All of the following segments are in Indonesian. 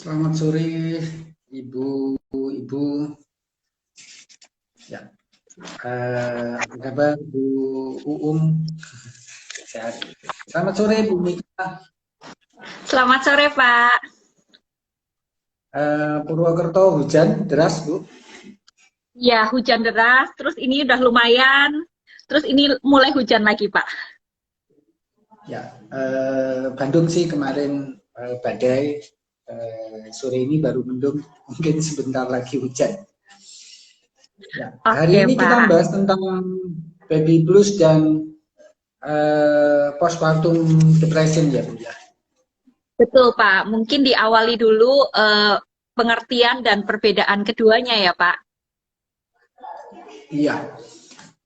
Selamat sore, Ibu. Ya, apa kabar Bu Uum? Sehat. Selamat sore, Bu Mika. Selamat sore, Pak. Purwokerto hujan deras, Bu. Ya, hujan deras, terus ini udah lumayan, terus ini mulai hujan lagi, Pak. Ya, Bandung sih kemarin badai. Sore ini baru mendung, mungkin sebentar lagi hujan. Ya, hari Oke, ini kita Pak. membahas tentang baby blues dan postpartum depression ya, Bu ya. Betul, Pak. Mungkin diawali dulu pengertian dan perbedaan keduanya ya, Pak. Iya,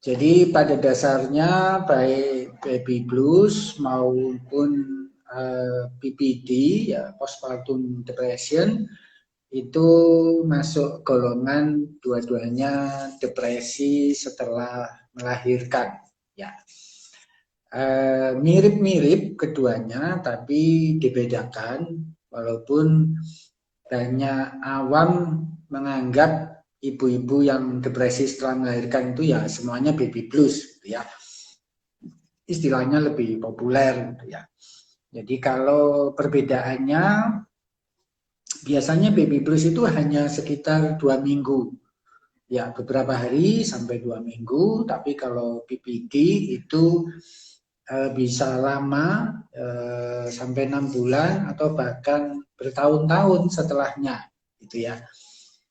jadi pada dasarnya baik baby blues maupun PPD ya postpartum depression itu masuk golongan dua-duanya depresi setelah melahirkan ya. Mirip-mirip keduanya tapi dibedakan walaupun banyak awam menganggap ibu-ibu yang depresi setelah melahirkan itu ya semuanya baby blues gitu ya. Istilahnya lebih populer gitu ya. Jadi kalau perbedaannya biasanya baby blues itu hanya sekitar 2 minggu. Ya, beberapa hari sampai 2 minggu, tapi kalau PPD itu bisa lama sampai 6 bulan atau bahkan bertahun-tahun setelahnya gitu ya.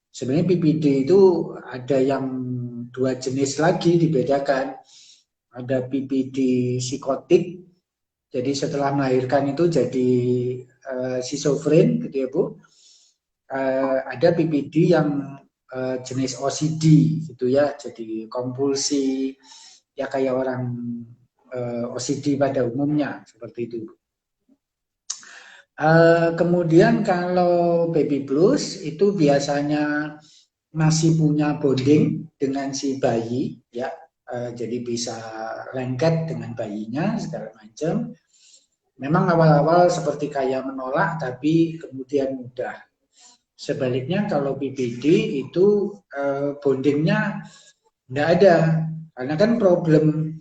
Sebenarnya PPD itu ada yang dua jenis lagi dibedakan. Ada PPD psikotik, jadi setelah melahirkan itu jadi schizofren gitu ya Bu. Ada PPD yang jenis OCD gitu ya, jadi kompulsi ya kayak orang OCD pada umumnya seperti itu. Kemudian kalau baby blues itu biasanya masih punya bonding dengan si bayi ya, jadi bisa lengket dengan bayinya segala macam. Memang awal-awal seperti kayak menolak tapi kemudian mudah. Sebaliknya kalau PPD itu bondingnya nggak ada, karena kan problem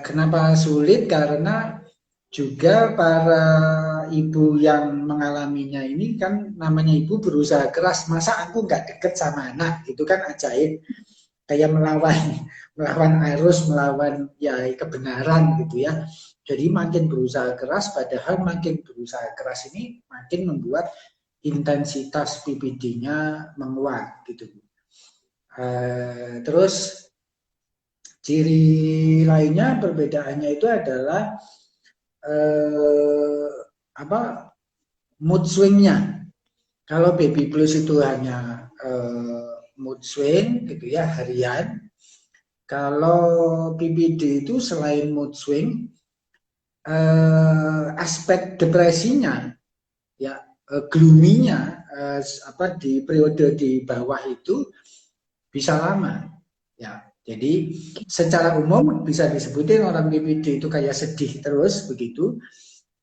kenapa sulit karena juga para ibu yang mengalaminya ini kan namanya ibu berusaha keras, masa aku nggak deket sama anak, itu kan ajaib, kayak melawan arus, melawan ya kebenaran gitu ya. Jadi makin berusaha keras, padahal makin berusaha keras ini makin membuat intensitas PPD-nya menguat gitu. Terus ciri lainnya perbedaannya itu adalah eh, apa mood swingnya. Kalau baby blues itu hanya mood swing gitu ya harian. Kalau PPD itu selain mood swing, aspek depresinya ya gloomy-nya apa di periode di bawah itu bisa lama ya. Jadi secara umum bisa disebutin orang PPD itu kayak sedih terus begitu.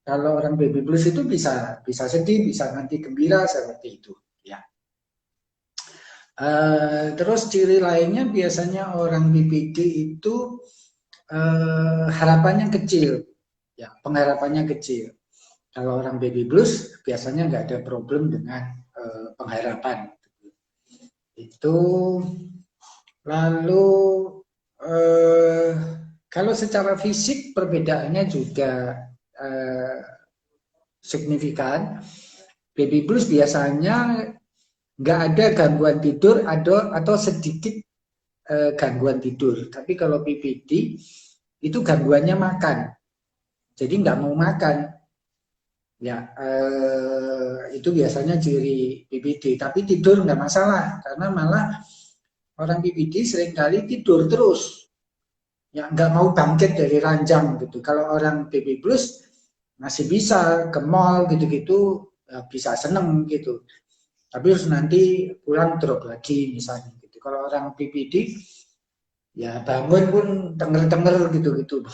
Kalau orang baby blues itu bisa sedih, bisa nanti gembira seperti itu ya. Terus ciri lainnya biasanya orang PPD itu harapannya kecil ya, pengharapannya kecil. Kalau orang baby blues biasanya nggak ada problem dengan pengharapan. Itu lalu eh, kalau secara fisik perbedaannya juga eh, signifikan. Baby blues biasanya nggak ada gangguan tidur atau sedikit gangguan tidur. Tapi kalau PPD itu gangguannya makan, jadi nggak mau makan. Ya, itu biasanya ciri PPD. Tapi tidur nggak masalah, karena malah orang PPD seringkali tidur terus. Ya, nggak mau bangkit dari ranjang gitu. Kalau orang baby blues masih bisa ke mall gitu-gitu, ya bisa seneng gitu. Tapi harus nanti pulang drop lagi misalnya gitu. Kalau orang PPD ya bangun pun tenger-tenger gitu-gitu.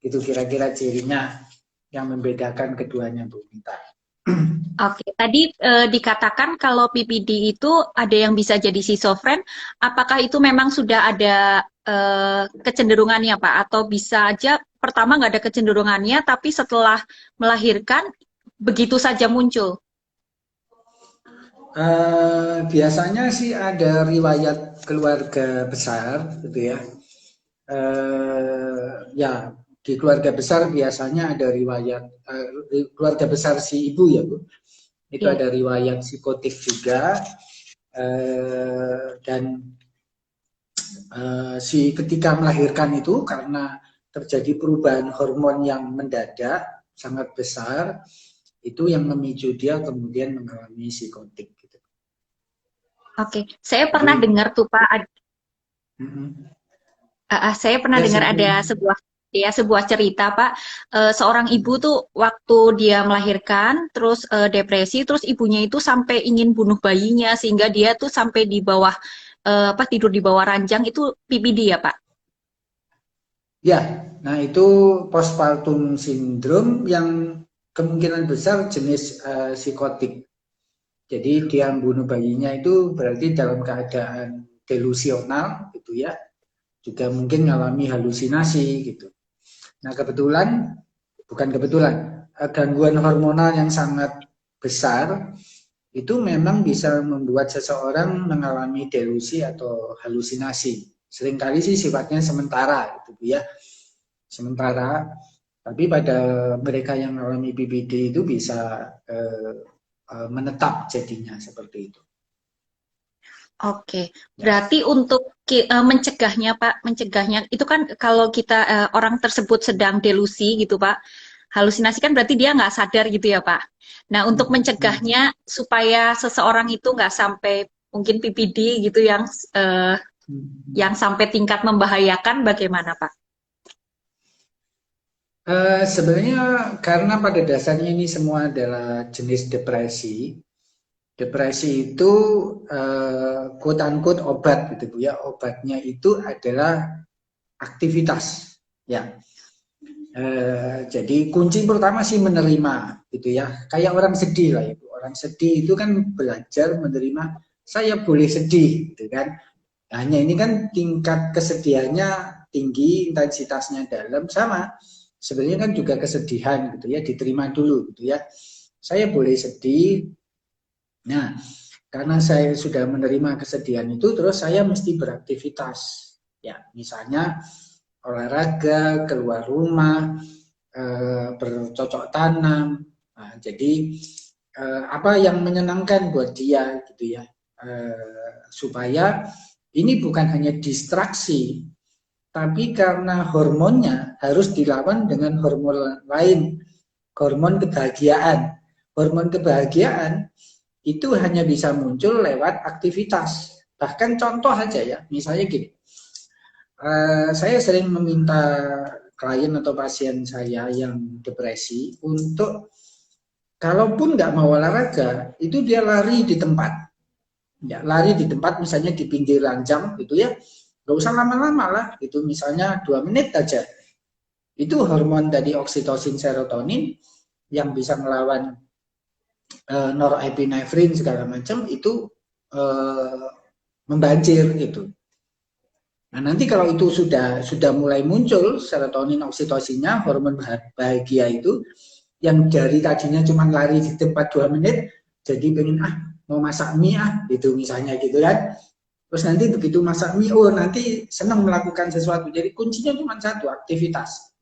Itu kira-kira cirinya yang membedakan keduanya Bu Minta. Oke, tadi dikatakan kalau PPD itu ada yang bisa jadi schizofren. Apakah itu memang sudah ada kecenderungannya, Pak? Atau bisa aja pertama nggak ada kecenderungannya, tapi setelah melahirkan begitu saja muncul? Biasanya sih ada riwayat keluarga besar, gitu ya. Ya, di keluarga besar biasanya ada riwayat keluarga besar si ibu ya Bu, itu Ya. ada riwayat psikotik juga, dan si ketika melahirkan itu karena terjadi perubahan hormon yang mendadak sangat besar, itu yang memicu dia kemudian mengalami psikotik gitu. Oke, saya pernah Jadi, dengar tuh Pak, saya pernah ya dengar ada silakan. sebuah cerita Pak. Seorang ibu tuh waktu dia melahirkan terus depresi, terus ibunya itu sampai ingin bunuh bayinya sehingga dia tuh sampai di bawah apa tidur di bawah ranjang itu PPD ya Pak. Ya, nah itu postpartum syndrome yang kemungkinan besar jenis psikotik. Jadi dia membunuh bayinya itu berarti dalam keadaan delusional gitu ya. Juga mungkin mengalami halusinasi gitu. Nah kebetulan, bukan kebetulan, gangguan hormonal yang sangat besar itu memang bisa membuat seseorang mengalami delusi atau halusinasi. Seringkali sih sifatnya sementara gitu ya. Sementara, tapi pada mereka yang mengalami BPD itu bisa menetap jadinya seperti itu. Oke, Ya. berarti untuk mencegahnya Pak, mencegahnya itu kan kalau kita orang tersebut sedang delusi gitu Pak, halusinasi kan berarti dia nggak sadar gitu ya Pak. Nah untuk mencegahnya supaya seseorang itu nggak sampai mungkin PPD gitu eh, yang sampai tingkat membahayakan bagaimana Pak? Sebenarnya karena pada dasarnya ini semua adalah jenis depresi. Depresi itu quote unquote obat gitu Bu ya. Obatnya itu adalah aktivitas. Ya. Jadi kunci pertama sih menerima gitu ya. Kayak orang sedih lah itu. Orang sedih itu kan belajar menerima saya boleh sedih gitu kan. Hanya ini kan tingkat kesedihannya tinggi, intensitasnya dalam sama. Sebenarnya kan juga kesedihan gitu ya, diterima dulu gitu ya. Saya boleh sedih. Nah, karena saya sudah menerima kesedihan itu, terus saya mesti beraktivitas. Ya, misalnya olahraga, keluar rumah, bercocok tanam. Nah, jadi apa yang menyenangkan buat dia gitu ya, supaya ini bukan hanya distraksi, tapi karena hormonnya harus dilawan dengan hormon lain, hormon kebahagiaan. Hormon kebahagiaan itu hanya bisa muncul lewat aktivitas. Bahkan contoh aja ya, misalnya gini, saya sering meminta klien atau pasien saya yang depresi untuk kalaupun nggak mau olahraga, itu dia lari di tempat. Ya, lari di tempat misalnya di pinggir ranjang gitu ya. Nggak usah lama-lama lah, itu misalnya 2 menit aja. Itu hormon dari oksitosin serotonin yang bisa melawan norepinefrin segala macam itu eh, membanjir gitu. Nah, nanti kalau itu sudah mulai muncul serotonin oksitosinnya, hormon bahagia itu yang dari tadinya cuma lari di tempat 2 menit, jadi pengen mau masak mie gitu misalnya gitu kan. Terus nanti begitu masak mie, oh nanti senang melakukan sesuatu. Jadi kuncinya cuma satu, aktivitas.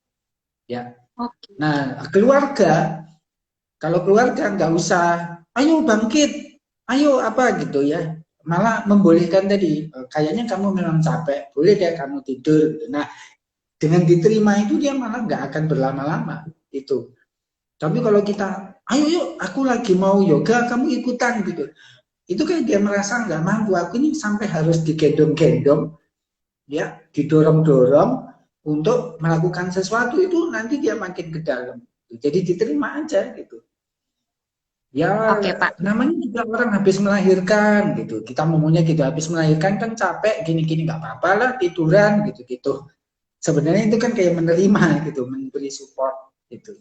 Ya. Oke. Nah, keluarga, kalau keluarga nggak usah, ayo bangkit, ayo apa gitu ya. Malah membolehkan tadi, kayaknya kamu memang capek, boleh deh kamu tidur. Nah, dengan diterima itu dia malah nggak akan berlama-lama itu. Tapi kalau kita, ayo yuk, aku lagi mau yoga, kamu ikutan gitu. Itu kayak dia merasa nggak mampu, aku ini sampai harus digendong-gendong, ya, didorong-dorong untuk melakukan sesuatu itu nanti dia makin ke dalam. Jadi diterima aja gitu. Ya Oke Pak. namanya juga orang habis melahirkan gitu. Kita ngomongnya gitu, habis melahirkan kan capek gini-gini nggak apa-apa lah tiduran gitu-gitu. Sebenarnya itu kan kayak menerima gitu, memberi support gitu.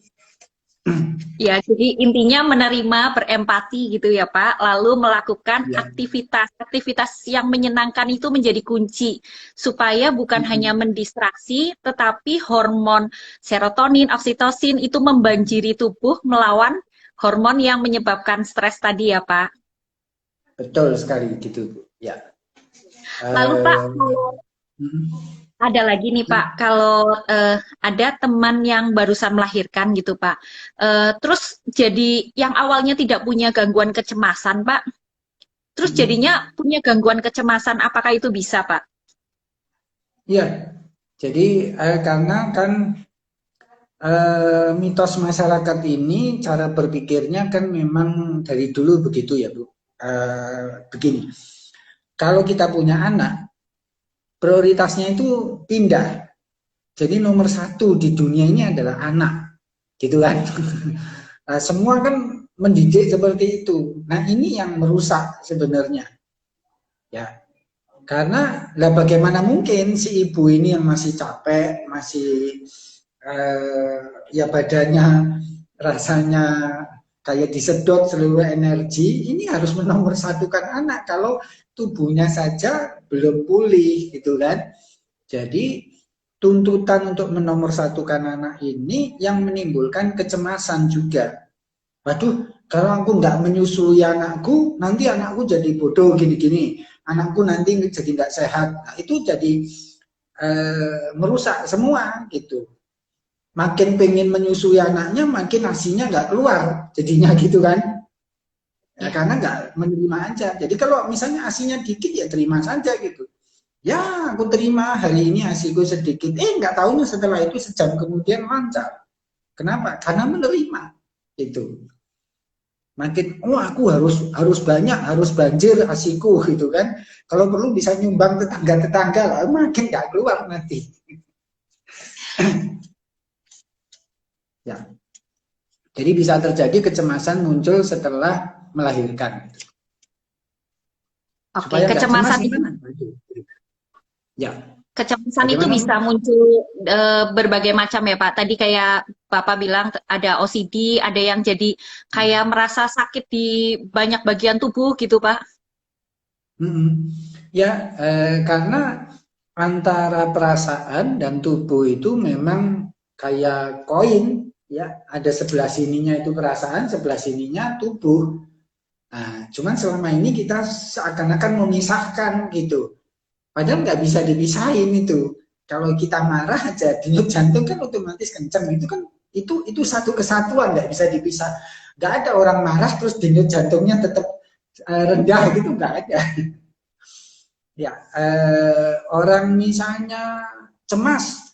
Ya, jadi intinya menerima, berempati gitu ya Pak, lalu melakukan Ya. aktivitas-aktivitas yang menyenangkan itu menjadi kunci, supaya bukan hanya Mm-mm. mendistraksi, tetapi hormon serotonin, oksitosin itu membanjiri tubuh melawan hormon yang menyebabkan stres tadi ya Pak. Betul sekali gitu, Bu. Ya. Lalu Pak, Eh, kalau mm, ada lagi nih Pak, kalau ada teman yang barusan melahirkan gitu Pak, terus jadi yang awalnya tidak punya gangguan kecemasan Pak, terus mm. jadinya punya gangguan kecemasan, apakah itu bisa, Pak? Ya, jadi karena kan mitos masyarakat ini cara berpikirnya kan memang dari dulu begitu ya, Bu. Begini, kalau kita punya anak, prioritasnya itu pindah. Jadi nomor satu di dunia ini adalah anak, gitu kan? Nah, semua kan mendidik seperti itu. Nah, ini yang merusak sebenarnya, ya. Karena lah bagaimana mungkin si ibu ini yang masih capek, masih eh, ya badannya rasanya kayak disedot seluruh energi, ini harus menomorsatukan anak kalau tubuhnya saja belum pulih gitu kan. Jadi tuntutan untuk menomorsatukan anak ini yang menimbulkan kecemasan juga. Waduh, kalau aku nggak menyusui anakku, nanti anakku jadi bodoh gini-gini. Anakku nanti jadi nggak sehat. Nah, itu jadi merusak semua gitu. Makin pengen menyusui anaknya, makin asinya nggak keluar. Jadinya gitu kan. Ya, Ya. karena nggak menerima aja. Jadi kalau misalnya asinya dikit, ya terima saja gitu. Ya, aku terima hari ini asiku sedikit. Nggak tahunya setelah itu sejam kemudian lancar. Kenapa? Karena menerima. Itu. Makin aku harus banyak, harus banjir asiku gitu kan. Kalau perlu bisa nyumbang tetangga-tetangga lah, makin nggak keluar nanti. Ya, jadi bisa terjadi kecemasan muncul setelah melahirkan. Oke, Supaya nggak cemas kecemasan itu gimana? Ya, kecemasan itu bagaimana? bisa muncul berbagai macam ya, Pak. Tadi kayak Bapak bilang ada OCD, ada yang jadi kayak merasa sakit di banyak bagian tubuh gitu, Pak. Ya, karena antara perasaan dan tubuh itu memang kayak koin, ya. Ada sebelah sininya itu perasaan, sebelah sininya tubuh. Nah, cuman selama ini kita seakan-akan memisahkan gitu. Padahal nggak bisa dipisahin itu. Kalau kita marah aja, denyut jantung kan otomatis kenceng. Itu kan itu satu kesatuan, nggak bisa dipisah. Nggak ada orang marah terus denyut jantungnya tetap rendah gitu, nggak ada. Ya, orang misalnya cemas,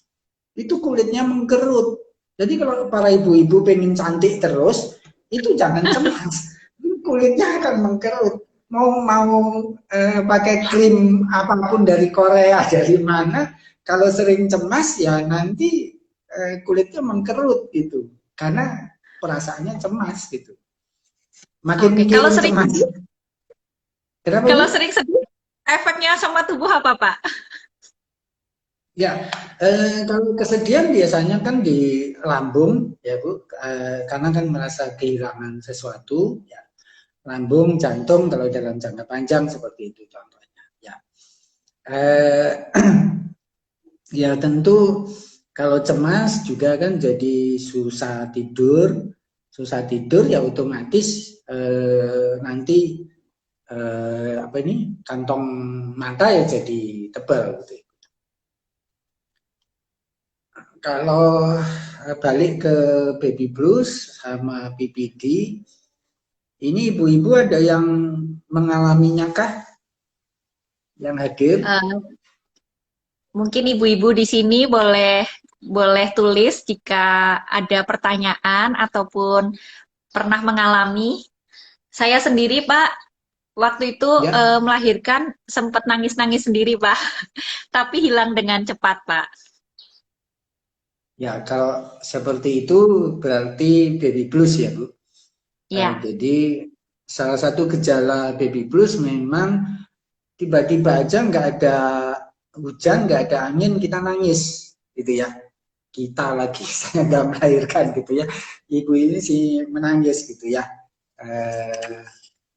itu kulitnya mengkerut. Jadi kalau para ibu-ibu pengen cantik terus, itu jangan cemas. Kulitnya akan mengkerut. Mau mau pakai krim apapun dari Korea dari mana, kalau sering cemas ya nanti kulitnya mengkerut gitu. Karena perasaannya cemas gitu. Makin Oke, kalau mikirin sering cemas. sedih, Kenapa, kalau Bu? sering sedih, efeknya sama tubuh apa, Pak? Ya, kalau kesedihan biasanya kan di lambung, ya Bu, karena kan merasa kehilangan sesuatu, ya. Lambung, jantung, kalau dalam jangka panjang seperti itu contohnya. Ya, eh, ya tentu kalau cemas juga kan jadi susah tidur ya otomatis nanti apa ini kantong mata ya jadi tebal gitu. Kalau balik ke baby blues sama PPD, ini ibu-ibu ada yang mengalaminya kah yang hadir? Eh, Mungkin ibu-ibu di sini boleh boleh tulis jika ada pertanyaan ataupun pernah mengalami. Saya sendiri, Pak, waktu itu Ya, melahirkan sempat nangis-nangis sendiri, Pak, tapi hilang dengan cepat, Pak. ya kalau seperti itu berarti baby blues ya Bu. Ya, Jadi salah satu gejala baby blues memang tiba-tiba aja nggak ada hujan, nggak ada angin, kita nangis, gitu ya. kita lagi, saya nggak melahirkan gitu ya. Ibu ini sih menangis gitu ya.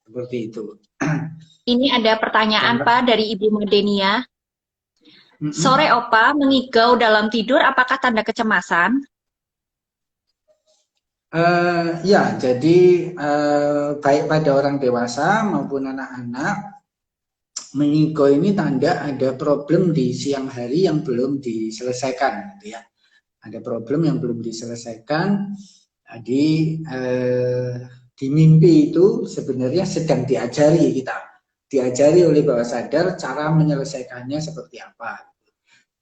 Seperti itu. Ini ada pertanyaan Pak dari Ibu Madenia. Sore Mm-mm. Opa, mengigau dalam tidur apakah tanda kecemasan? Ya, jadi baik pada orang dewasa maupun anak-anak, mengigau ini tanda ada problem di siang hari yang belum diselesaikan, gitu ya. Ada problem yang belum diselesaikan. Jadi di mimpi itu sebenarnya sedang diajari oleh bawah sadar cara menyelesaikannya seperti apa.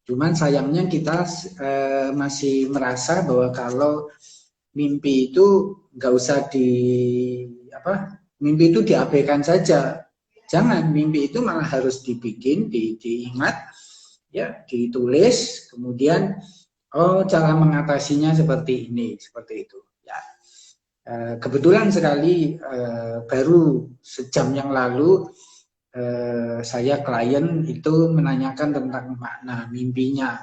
Cuman sayangnya kita masih merasa bahwa kalau mimpi itu nggak usah mimpi itu diabaikan saja. Jangan, mimpi itu malah harus dibikin, diingat, ya, ditulis, kemudian cara mengatasinya seperti ini, seperti itu. Ya, kebetulan sekali baru sejam yang lalu saya klien itu menanyakan tentang makna mimpinya.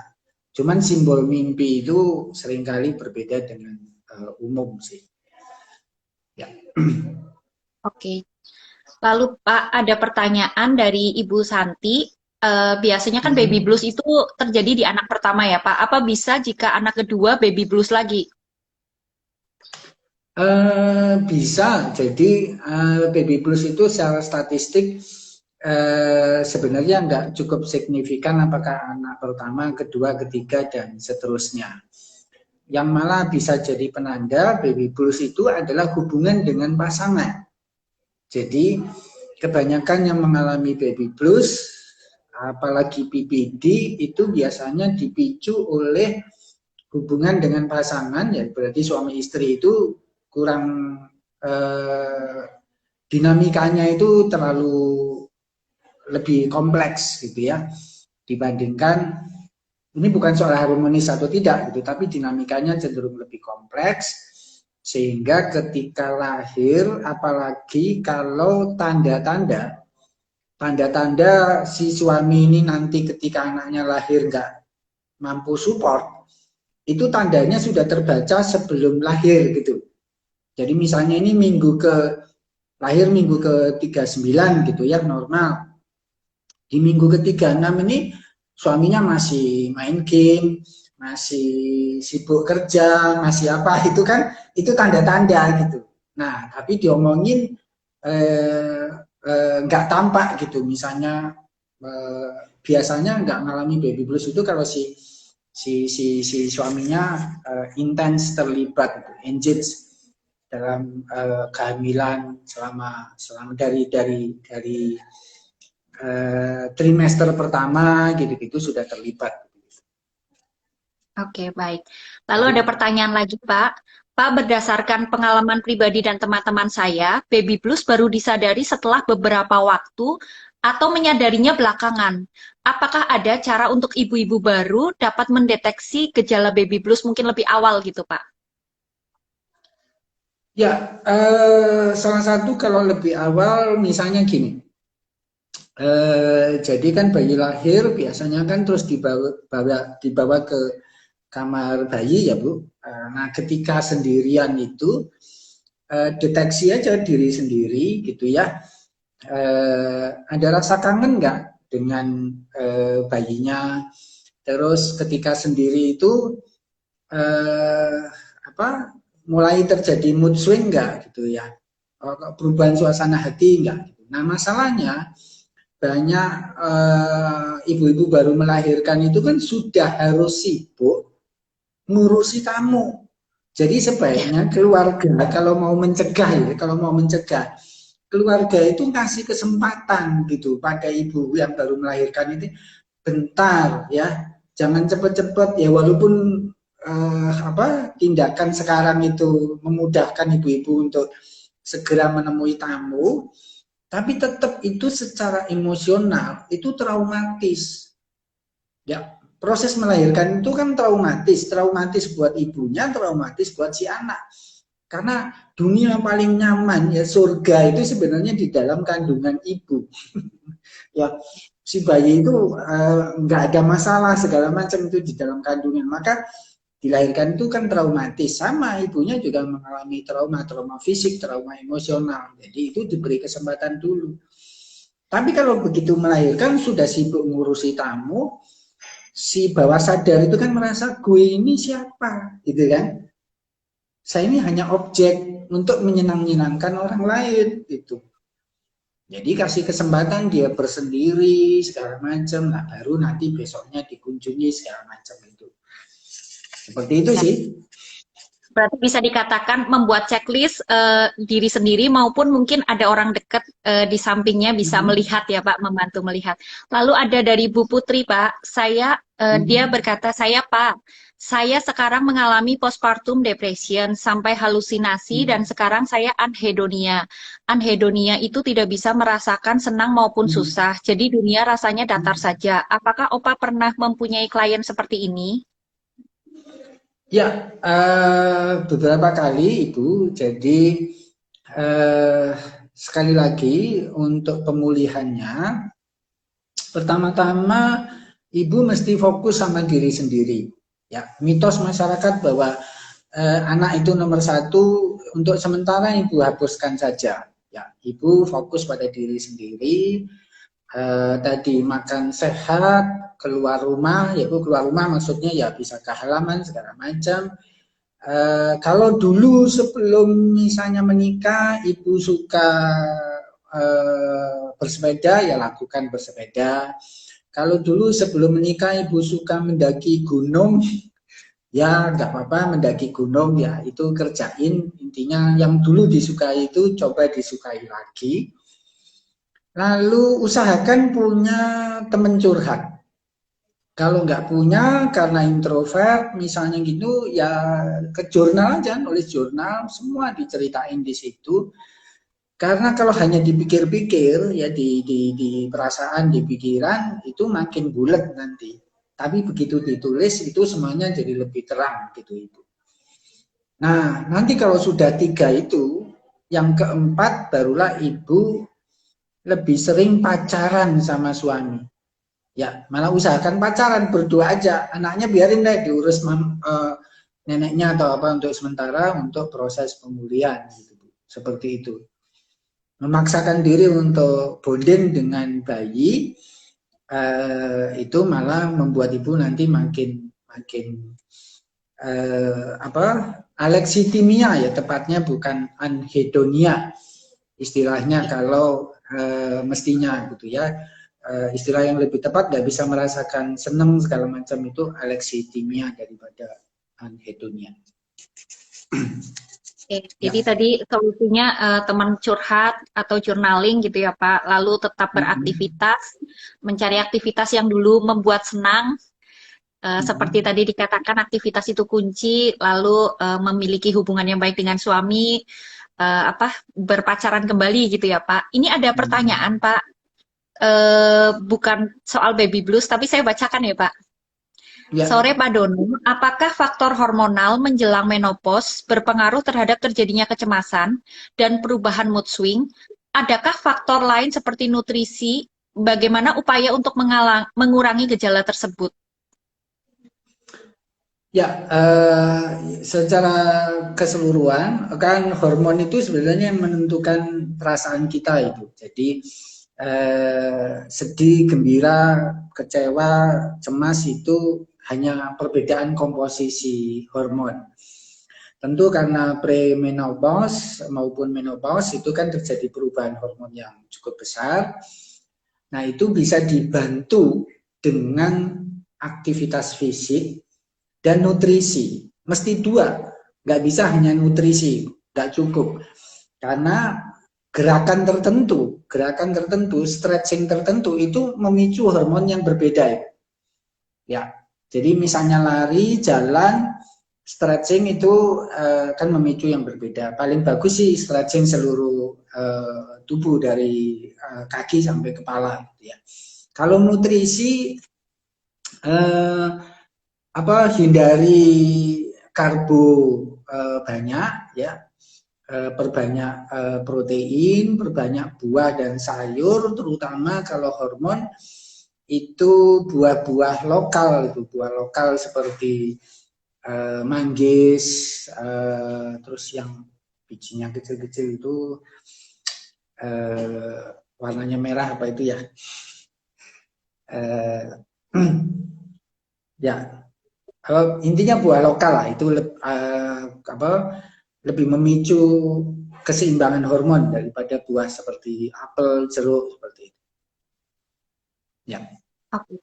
Cuman simbol mimpi itu seringkali berbeda dengan umum sih. Ya. Oke. Lalu Pak, ada pertanyaan dari Ibu Santi. Biasanya kan baby blues itu terjadi di anak pertama ya Pak. Apa bisa jika anak kedua baby blues lagi? Bisa. Jadi baby blues itu secara statistik sebenarnya nggak cukup signifikan apakah anak pertama, kedua, ketiga, dan seterusnya. Yang malah bisa jadi penanda baby blues itu adalah hubungan dengan pasangan. Jadi kebanyakan yang mengalami baby blues, apalagi PPD, itu biasanya dipicu oleh hubungan dengan pasangan, ya berarti suami istri itu kurang dinamikanya itu terlalu lebih kompleks gitu ya, dibandingkan ini bukan soal harmonis atau tidak gitu, tapi dinamikanya cenderung lebih kompleks sehingga ketika lahir, apalagi kalau tanda-tanda si suami ini nanti ketika anaknya lahir nggak mampu support, itu tandanya sudah terbaca sebelum lahir gitu. Jadi misalnya ini lahir minggu ke-39 gitu ya, normal. Di minggu ke-36 ini suaminya masih main game, masih sibuk kerja, masih apa, itu tanda-tanda gitu. Nah, tapi diomongin nggak tampak gitu. Misalnya biasanya nggak mengalami baby blues itu kalau si suaminya intens terlibat, engage dalam kehamilan selama dari trimester pertama gitu-gitu sudah terlibat. Oke, baik. Lalu ada pertanyaan lagi, Pak. Pak, berdasarkan pengalaman pribadi dan teman-teman saya, baby blues baru disadari setelah beberapa waktu atau menyadarinya belakangan. Apakah ada cara untuk ibu-ibu baru dapat mendeteksi gejala baby blues mungkin lebih awal gitu, Pak? Ya, salah satu kalau lebih awal misalnya gini, jadi kan bayi lahir biasanya kan terus dibawa ke kamar bayi ya Bu. Nah ketika sendirian itu deteksi aja diri sendiri gitu ya. Ada rasa kangen nggak dengan bayinya? Terus ketika sendiri itu mulai terjadi mood swing nggak gitu ya? Perubahan suasana hati nggak? Nah masalahnya banyak ibu-ibu baru melahirkan itu kan sudah harus sibuk ngurusi tamu. Jadi sebaiknya keluarga kalau mau mencegah keluarga itu kasih kesempatan gitu pada ibu yang baru melahirkan itu bentar ya, jangan cepet-cepet ya walaupun tindakan sekarang itu memudahkan ibu-ibu untuk segera menemui tamu, tapi tetap itu secara emosional itu traumatis. Ya, proses melahirkan itu kan traumatis buat ibunya, traumatis buat si anak. Karena dunia paling nyaman ya surga itu sebenarnya di dalam kandungan ibu. Ya, si bayi itu nggak ada masalah segala macam itu di dalam kandungan. Maka dilahirkan itu kan traumatis, sama ibunya juga mengalami trauma fisik, trauma emosional. Jadi itu diberi kesempatan dulu. Tapi kalau begitu melahirkan sudah sibuk ngurusi tamu, si bawah sadar itu kan merasa gue ini siapa, gitu kan? Saya ini hanya objek untuk menyenang-nyenangkan orang lain, gitu. Jadi kasih kesempatan dia bersendiri segala macam, nah baru nanti besoknya dikunjungi segala macam itu. Seperti itu Ya. sih. Berarti bisa dikatakan membuat checklist diri sendiri maupun mungkin ada orang dekat di sampingnya bisa melihat ya Pak, membantu melihat. Lalu ada dari Bu Putri Pak, dia berkata, Pak, saya sekarang mengalami postpartum depression sampai halusinasi dan sekarang saya anhedonia. Anhedonia itu tidak bisa merasakan senang maupun susah, jadi dunia rasanya datar saja. Apakah Opa pernah mempunyai klien seperti ini? Ya, beberapa kali Ibu. Jadi sekali lagi untuk pemulihannya, pertama-tama Ibu mesti fokus sama diri sendiri. Ya, mitos masyarakat bahwa anak itu nomor satu, untuk sementara Ibu hapuskan saja. Ya, Ibu fokus pada diri sendiri. Tadi makan sehat, keluar rumah, yaitu keluar rumah maksudnya ya bisa ke halaman segala macam. Kalau dulu sebelum misalnya menikah, ibu suka bersepeda, ya lakukan bersepeda. Kalau dulu sebelum menikah ibu suka mendaki gunung, ya nggak apa-apa mendaki gunung, ya itu kerjain. Intinya yang dulu disukai itu coba disukai lagi. Lalu usahakan punya teman curhat. Kalau nggak punya karena introvert misalnya gitu, ya ke jurnal aja, nulis jurnal, semua diceritain di situ. Karena kalau hanya dipikir-pikir ya di perasaan, di pikiran itu makin bulat nanti. Tapi begitu ditulis itu semuanya jadi lebih terang gitu itu. Nah, nanti kalau sudah 3 itu, yang keempat barulah ibu lebih sering pacaran sama suami. Ya, malah usahakan pacaran berdua aja. Anaknya biarin deh diurus neneknya atau apa untuk sementara untuk proses pemulihan gitu. Seperti itu. Memaksakan diri untuk bonding dengan bayi itu malah membuat ibu nanti makin alexitimia ya tepatnya, bukan anhedonia istilahnya kalau mestinya gitu ya. Istilah yang lebih tepat nggak bisa merasakan senang segala macam itu alexitimia daripada anhedonia. Jadi tadi solusinya teman curhat atau journaling gitu ya Pak, lalu tetap beraktivitas, mencari aktivitas yang dulu membuat senang, seperti tadi dikatakan aktivitas itu kunci, lalu memiliki hubungan yang baik dengan suami, berpacaran kembali gitu ya Pak. Ini ada pertanyaan Pak, bukan soal baby blues, tapi saya bacakan ya Pak. Ya. Sore Pak Dono, apakah faktor hormonal menjelang menopause berpengaruh terhadap terjadinya kecemasan dan perubahan mood swing? Adakah faktor lain seperti nutrisi? Bagaimana upaya untuk mengurangi gejala tersebut? Ya, secara keseluruhan kan hormon itu sebenarnya yang menentukan perasaan kita itu. Jadi sedih, gembira, kecewa, cemas itu hanya perbedaan komposisi hormon. Tentu karena premenopause maupun menopause itu kan terjadi perubahan hormon yang cukup besar. Nah, itu bisa dibantu dengan aktivitas fisik dan nutrisi. Mesti dua, nggak bisa hanya nutrisi, nggak cukup. Karena gerakan tertentu, stretching tertentu itu memicu hormon yang berbeda. Ya, jadi misalnya lari, jalan, stretching itu kan memicu yang berbeda. Paling bagus sih stretching seluruh tubuh dari kaki sampai kepala. Gitu ya. Kalau nutrisi hindari karbo banyak, ya, perbanyak protein, perbanyak buah dan sayur, terutama kalau hormon itu buah-buah lokal, itu buah lokal seperti manggis, terus yang bijinya kecil-kecil itu warnanya merah apa itu ya? Ya, intinya buah lokal lah itu lebih memicu keseimbangan hormon daripada buah seperti apel, jeruk seperti itu. Ya. Oke.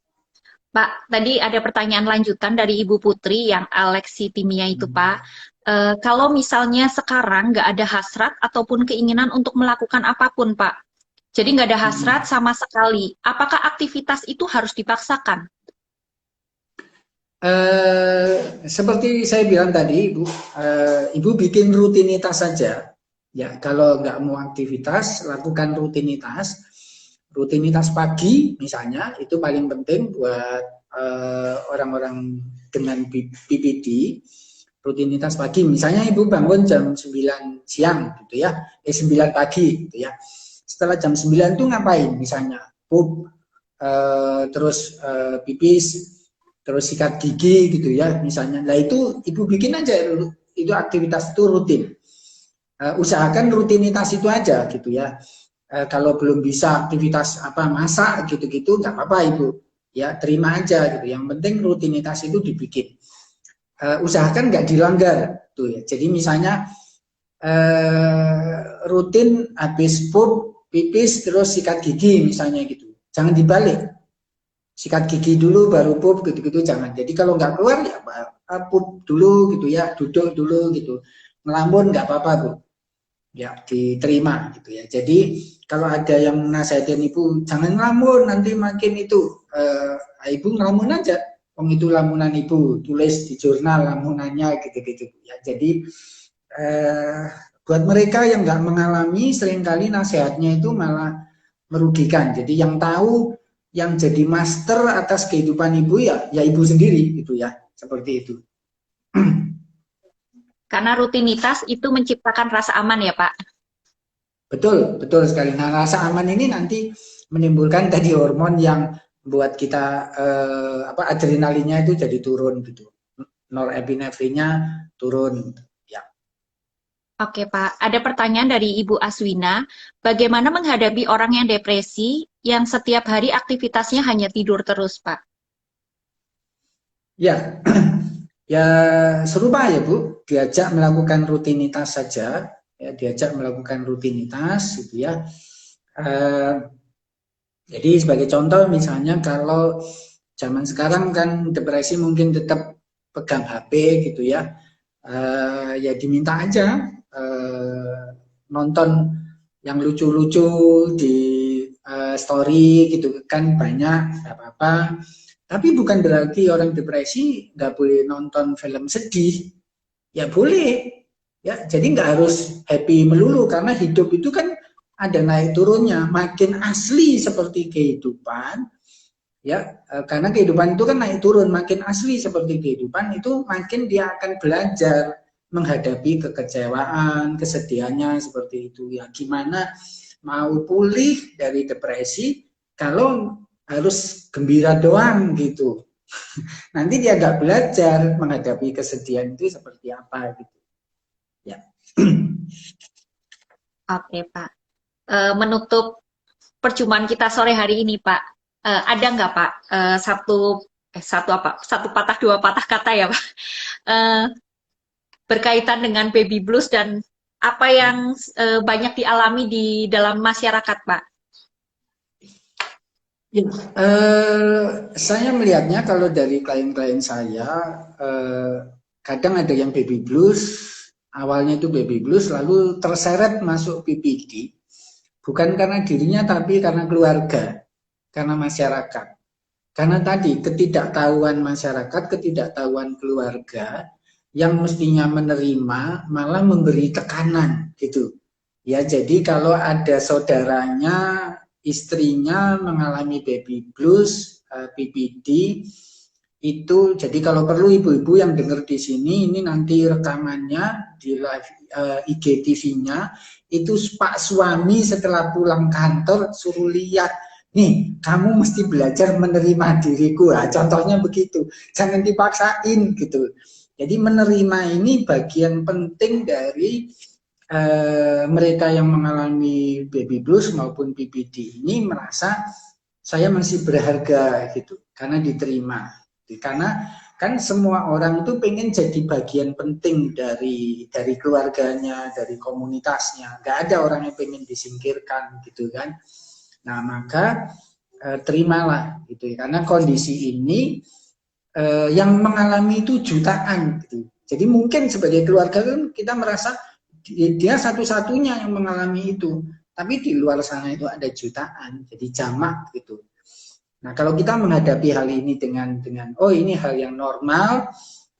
Pak, tadi ada pertanyaan lanjutan dari Ibu Putri yang alexitimia itu, Pak. Kalau misalnya sekarang nggak ada hasrat ataupun keinginan untuk melakukan apapun, Pak. Jadi nggak ada hasrat sama sekali. Apakah aktivitas itu harus dipaksakan? Seperti saya bilang tadi, Ibu, Ibu bikin rutinitas saja. Ya, kalau nggak mau aktivitas, lakukan rutinitas. Rutinitas pagi, misalnya, itu paling penting buat orang-orang dengan PPD. Rutinitas pagi, misalnya Ibu bangun jam 9 siang, gitu ya, 9 pagi, gitu ya. Setelah jam 9 itu ngapain? Misalnya, pup, terus pipis, terus sikat gigi gitu ya misalnya. Nah itu Ibu bikin aja itu aktivitas itu rutin. Usahakan rutinitas itu aja gitu ya. Kalau belum bisa aktivitas apa masak gitu-gitu nggak apa-apa Ibu. Ya terima aja gitu. Yang penting rutinitas itu dibikin. Usahakan nggak dilanggar tuh ya. Jadi misalnya rutin habis pup, pipis terus sikat gigi misalnya gitu. Jangan dibalik. Sikat gigi dulu baru pup gitu-gitu jangan. Jadi kalau nggak keluar ya pup dulu gitu ya, duduk dulu gitu. Ngelamun nggak apa-apa Bu. Ya diterima gitu ya. Jadi kalau ada yang nasihatin Ibu jangan ngelamun nanti makin itu Ibu ngelamun aja. Wong itu lamunan Ibu, tulis di jurnal lamunannya gitu-gitu ya. Jadi buat mereka yang nggak mengalami seringkali nasihatnya itu malah merugikan. Jadi yang tahu yang jadi master atas kehidupan Ibu ya Ibu sendiri gitu ya, seperti itu. Karena rutinitas itu menciptakan rasa aman ya Pak. Betul, betul sekali. Nah rasa aman ini nanti menimbulkan tadi hormon yang buat kita adrenalinnya itu jadi turun gitu, norepinefrinnya turun. Ya. Oke Pak, ada pertanyaan dari Ibu Aswina. Bagaimana menghadapi orang yang depresi yang setiap hari aktivitasnya hanya tidur terus Pak? Ya, ya serupa ya Bu, diajak melakukan rutinitas saja, ya diajak melakukan rutinitas gitu ya. Jadi sebagai contoh misalnya kalau zaman sekarang kan depresi mungkin tetap pegang HP gitu ya, ya diminta aja nonton yang lucu-lucu di story gitu kan banyak, nggak apa-apa. Tapi bukan berarti orang depresi nggak boleh nonton film sedih. Ya boleh. Ya, jadi nggak harus happy melulu karena hidup itu kan ada naik turunnya. Makin asli seperti kehidupan, ya karena kehidupan itu kan naik turun. Makin asli seperti kehidupan itu makin dia akan belajar menghadapi kekecewaan, kesedihannya seperti itu. Ya gimana mau pulih dari depresi kalau harus gembira doang gitu. Nanti dia nggak belajar menghadapi kesedihan itu seperti apa gitu. Ya. Oke Pak. Menutup perjumpaan kita sore hari ini Pak, ada nggak Pak satu patah dua patah kata ya Pak, berkaitan dengan baby blues dan apa yang banyak dialami di dalam masyarakat Pak? Ya, saya melihatnya kalau dari klien-klien saya, kadang ada yang baby blues, awalnya itu baby blues, lalu terseret masuk PPD, bukan karena dirinya tapi karena keluarga, karena masyarakat. Karena tadi ketidaktahuan masyarakat, ketidaktahuan keluarga, yang mestinya menerima malah memberi tekanan gitu. Ya, jadi kalau ada saudaranya, istrinya mengalami baby blues, PPD, itu jadi kalau perlu ibu-ibu yang dengar di sini, ini nanti rekamannya di live IGTV-nya, itu Pak suami setelah pulang kantor suruh lihat, nih kamu mesti belajar menerima diriku, nah, contohnya begitu, jangan dipaksain gitu. Jadi menerima ini bagian penting dari mereka yang mengalami baby blues maupun PPD ini merasa saya masih berharga gitu karena diterima. Karena kan semua orang itu pengen jadi bagian penting dari keluarganya, dari komunitasnya. Gak ada orang yang pengen disingkirkan gitu kan. Nah maka terimalah gitu ya. Karena kondisi ini yang mengalami itu jutaan gitu. Jadi mungkin sebagai keluarga kan kita merasa dia satu-satunya yang mengalami itu. Tapi di luar sana itu ada jutaan, jadi jamak gitu. Nah, kalau kita menghadapi hal ini dengan oh ini hal yang normal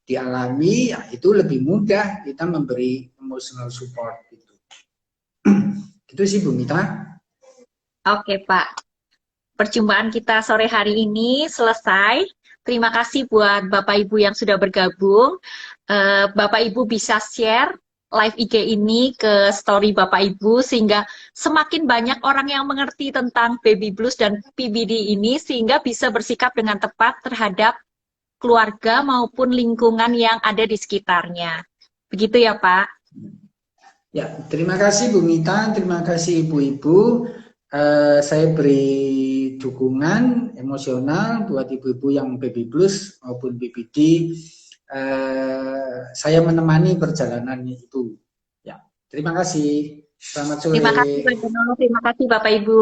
dialami, ya itu lebih mudah kita memberi emotional support gitu. Gitu sih Bu Mita. Oke, Pak. Perjumpaan kita sore hari ini selesai. Terima kasih buat Bapak Ibu yang sudah bergabung. Bapak Ibu bisa share live IG ini ke story Bapak Ibu sehingga semakin banyak orang yang mengerti tentang baby blues dan PBD ini sehingga bisa bersikap dengan tepat terhadap keluarga maupun lingkungan yang ada di sekitarnya. Begitu ya, Pak. Ya, terima kasih Bu Mita, terima kasih Ibu-ibu. Saya beri dukungan emosional buat ibu-ibu yang baby blues maupun BPD. Saya menemani perjalanan itu. Ya, terima kasih. Selamat Terima kasih, sore. Pak Jono. Terima kasih, Bapak Ibu.